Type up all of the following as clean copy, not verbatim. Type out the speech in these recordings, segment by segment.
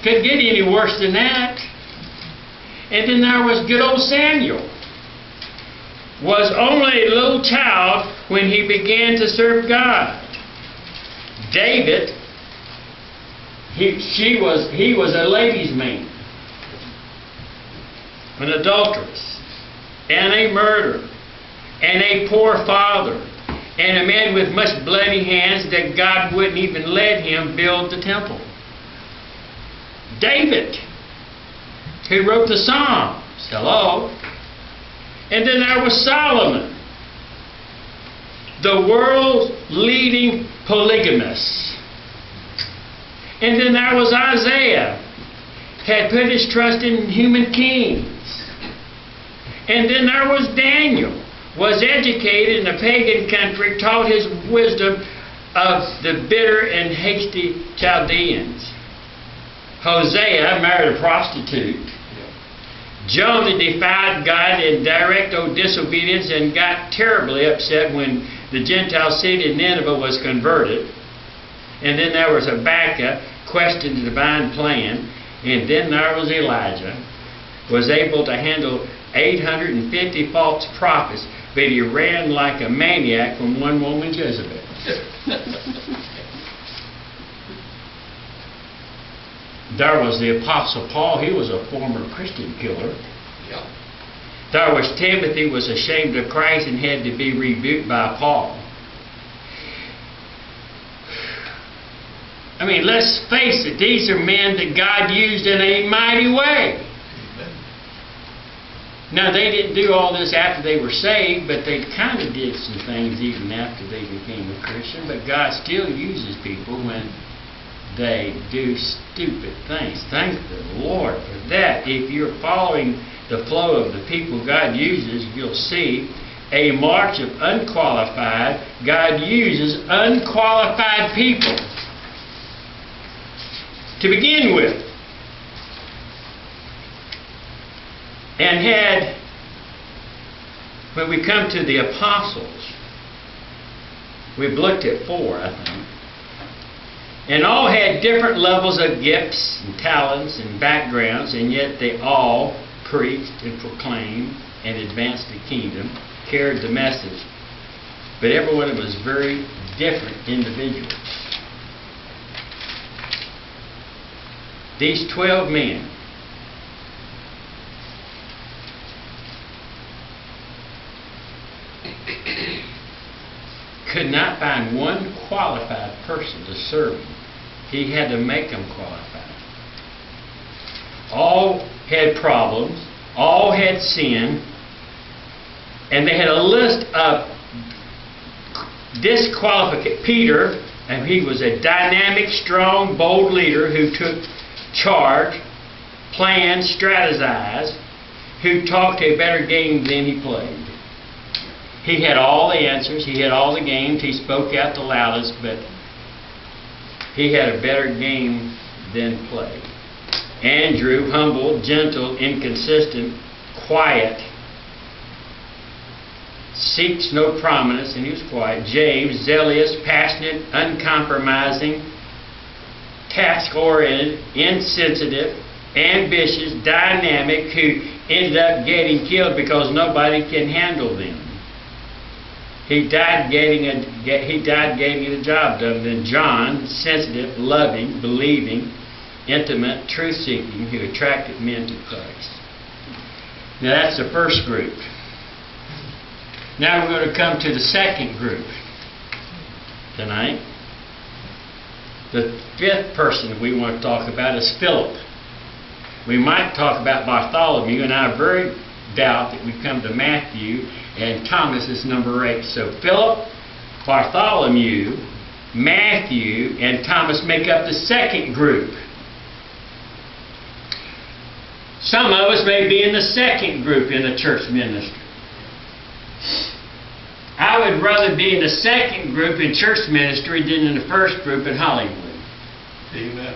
Couldn't get any worse than that. And then there was good old Samuel. Was only a little child when he began to serve God. David, he was a ladies' man, an adulteress, and a murderer, and a poor father, and a man with much bloody hands that God wouldn't even let him build the temple. David, who wrote the Psalms. Hello. And then there was Solomon, the world's leading polygamist. And then there was Isaiah, had put his trust in human kings. And then there was Daniel, was educated in a pagan country, taught his wisdom of the bitter and hasty Chaldeans. Hosea married a prostitute. Jonah defied God in direct disobedience and got terribly upset when the Gentile city of Nineveh was converted. And then there was Habakkuk, questioned the divine plan. And then there was Elijah, was able to handle 850 false prophets, but he ran like a maniac from one woman, Jezebel. There was the Apostle Paul. He was a former Christian killer. Yeah. There was Timothy, was ashamed of Christ and had to be rebuked by Paul. I mean, let's face it, these are men that God used in a mighty way. Now, they didn't do all this after they were saved, but they kind of did some things even after they became a Christian. But God still uses people when they do stupid things. Thank the Lord for that. If you're following the flow of the people God uses, you'll see a march of unqualified. God uses unqualified people to begin with. And when we come to the apostles, we've looked at 4, I think. And all had different levels of gifts and talents and backgrounds, and yet they all preached and proclaimed and advanced the kingdom, carried the message. But everyone was very different individuals. These 12 men could not find one qualified person to serve him. He had to make them qualified. All had problems, all had sin, and they had a list of disqualifications. Peter, and he was a dynamic, strong, bold leader who took charge, planned, strategized, who talked a better game than he played. He had all the answers, he had all the games, he spoke out the loudest, but he had a better game than play. Andrew, humble, gentle, inconsistent, quiet, seeks no prominence, and he was quiet. James, zealous, passionate, uncompromising, task-oriented, insensitive, ambitious, dynamic, who ended up getting killed because nobody can handle them. He died getting the job done. Then John, sensitive, loving, believing, intimate, truth-seeking, who attracted men to Christ. Now that's the first group. Now we're going to come to the second group tonight. The 5th person we want to talk about is Philip. We might talk about Bartholomew, and I very doubt that we come to Matthew, and Thomas is number 8. So Philip, Bartholomew, Matthew, and Thomas make up the second group. Some of us may be in the second group in the church ministry. I would rather be in the second group in church ministry than in the first group in Hollywood. Amen.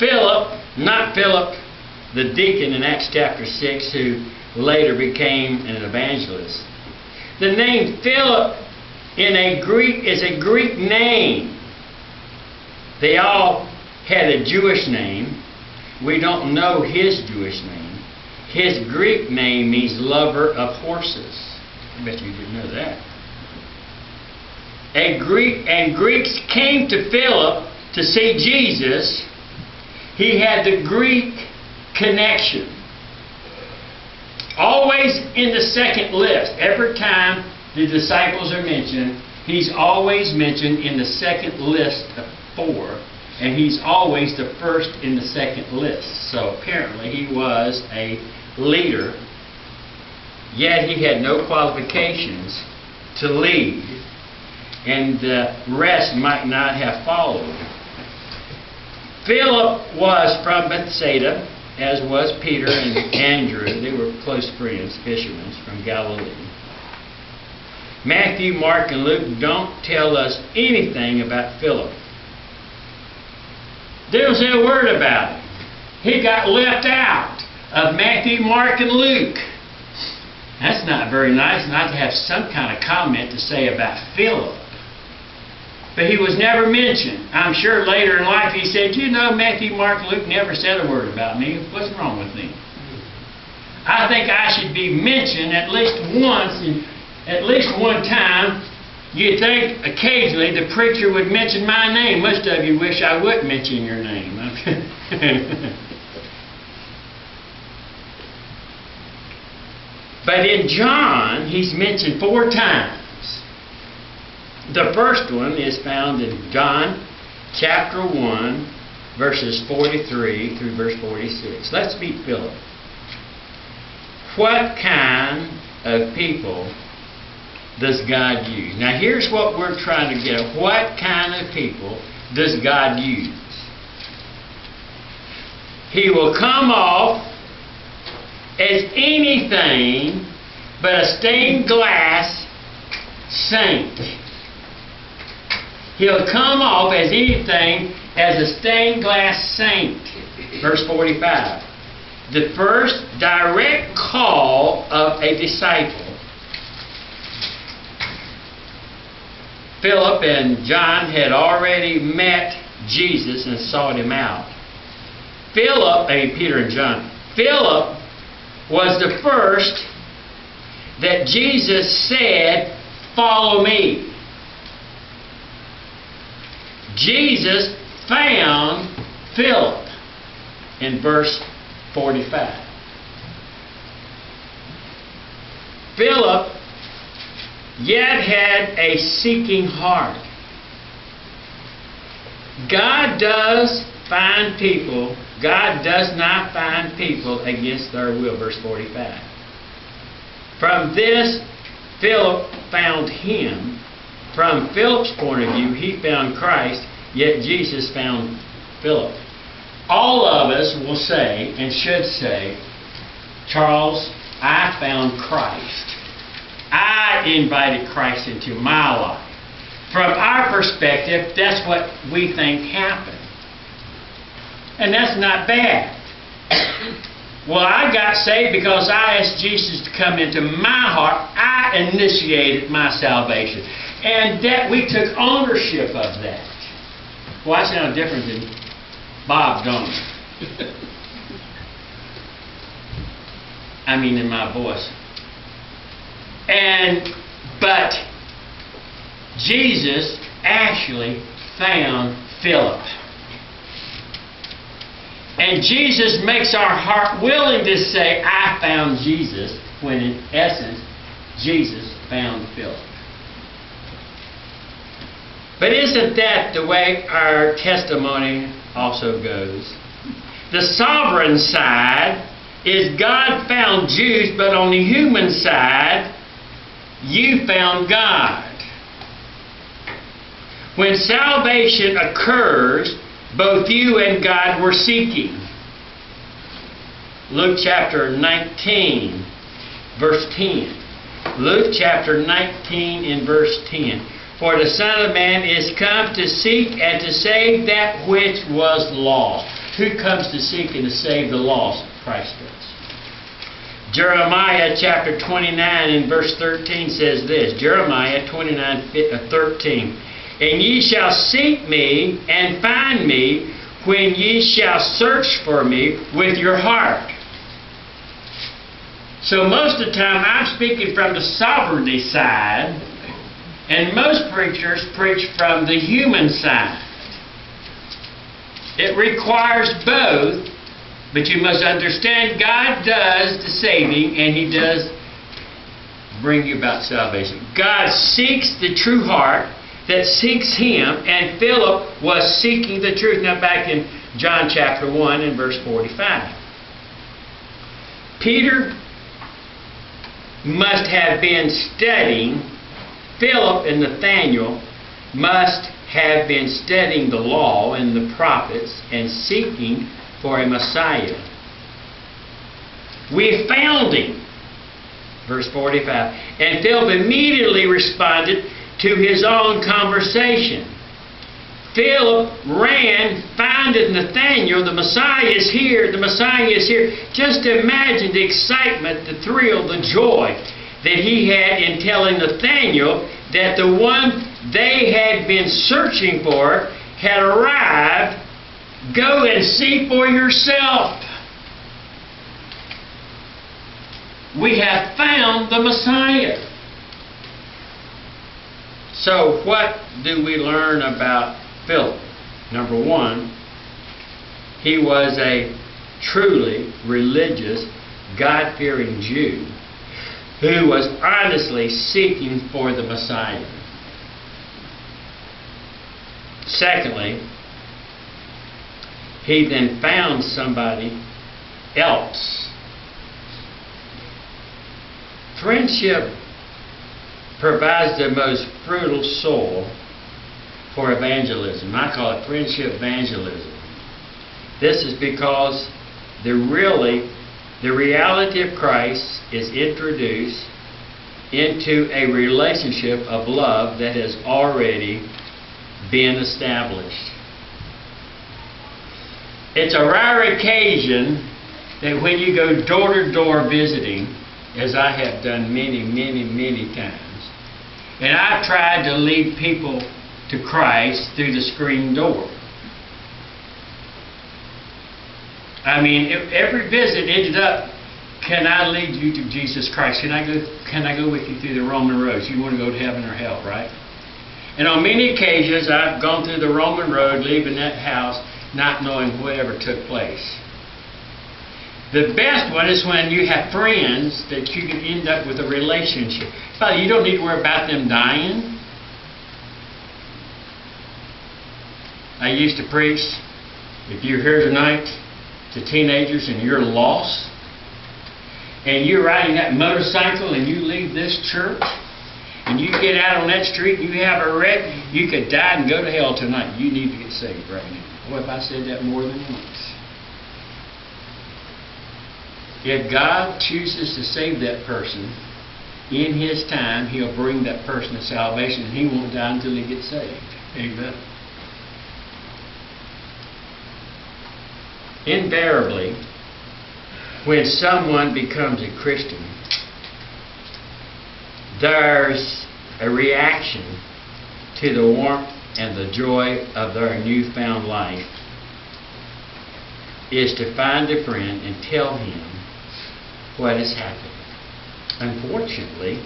Philip, not Philip, the deacon in Acts chapter 6, who later became an evangelist. The name Philip is a Greek name. They all had a Jewish name. We don't know his Jewish name. His Greek name means lover of horses. I bet you didn't know that. And Greeks came to Philip to see Jesus. He had the Greek connection. Always in the second list. Every time the disciples are mentioned, he's always mentioned in the second list of 4. And he's always the first in the second list. So apparently he was a leader. Yet he had no qualifications to lead. And the rest might not have followed. Philip was from Bethsaida, as was Peter and Andrew. They were close friends, fishermen from Galilee. Matthew, Mark, and Luke don't tell us anything about Philip. They don't say a word about him. He got left out of Matthew, Mark, and Luke. That's not very nice not to have some kind of comment to say about Philip. But he was never mentioned. I'm sure later in life he said, you know, Matthew, Mark, Luke never said a word about me. What's wrong with me? I think I should be mentioned at least once, and at least one time. You'd think occasionally the preacher would mention my name. Most of you wish I would mention your name. But in John, he's mentioned 4 times. The first one is found in John chapter 1, verses 43 through verse 46. Let's meet Philip. What kind of people does God use? Now here's what we're trying to get at. What kind of people does God use? He will come off as anything but a stained glass saint. He'll come off as anything as a stained glass saint. Verse 45. The first direct call of a disciple. Philip and John had already met Jesus and sought him out. Peter and John. Philip was the first that Jesus said, follow me. Jesus found Philip in verse 45. Philip yet had a seeking heart. God does find people. God does not find people against their will. Verse 45. From this, Philip found him. From Philip's point of view, he found Christ, yet Jesus found Philip. All of us will say, and should say, Charles, I found Christ. I invited Christ into my life. From our perspective, that's what we think happened. And that's not bad. Well, I got saved because I asked Jesus to come into my heart. I initiated my salvation. And that we took ownership of that. Well, I sound different than Bob, don't I? I mean in my voice. But Jesus actually found Philip. And Jesus makes our heart willing to say, I found Jesus, when in essence, Jesus found Philip. But isn't that the way our testimony also goes? The sovereign side is God found Jews, but on the human side, you found God. When salvation occurs, both you and God were seeking. Luke chapter 19, verse 10. Luke chapter 19 and verse 10. For the Son of Man is come to seek and to save that which was lost. Who comes to seek and to save the lost? Christ does. Jeremiah chapter 29 and verse 13 says this. Jeremiah 29, 13. And ye shall seek me and find me when ye shall search for me with your heart. So most of the time I'm speaking from the sovereignty side, and most preachers preach from the human side. It requires both, but you must understand God does the saving, and He does bring you about salvation. God seeks the true heart that seeks Him, and Philip was seeking the truth. Now back in John chapter 1 and verse 45. Peter must have been studying, Philip and Nathanael must have been studying the law and the prophets and seeking for a Messiah. We found Him. Verse 45. And Philip immediately responded to his own conversation. Philip ran, findeth Nathanael, the Messiah is here, the Messiah is here. Just imagine the excitement, the thrill, the joy that he had in telling Nathanael that the one they had been searching for had arrived. Go and see for yourself. We have found the Messiah. So what do we learn about Philip? Number one, he was a truly religious, God-fearing Jew who was honestly seeking for the Messiah. Secondly, he then found somebody else. Friendship provides the most fertile soil for evangelism. I call it friendship evangelism. This is because the reality of Christ is introduced into a relationship of love that has already been established. It's a rare occasion that when you go door to door visiting, as I have done many, many, many times, and I've tried to lead people to Christ through the screen door. I mean, every visit ended up, can I lead you to Jesus Christ? Can I go with you through the Roman roads? You want to go to heaven or hell, right? And on many occasions, I've gone through the Roman road, leaving that house, not knowing whatever took place. The best one is when you have friends that you can end up with a relationship. But you don't need to worry about them dying. I used to preach, if you're here tonight, to teenagers and you're lost, and you're riding that motorcycle and you leave this church, and you get out on that street and you have a wreck, you could die and go to hell tonight. You need to get saved right now. What if I said that more than once? If God chooses to save that person, in His time, He'll bring that person to salvation, and he won't die until he gets saved. Amen. Invariably, when someone becomes a Christian, there's a reaction to the warmth and the joy of their newfound life is to find a friend and tell him what has happened. Unfortunately,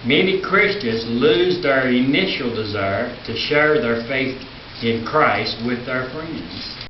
many Christians lose their initial desire to share their faith in Christ with their friends.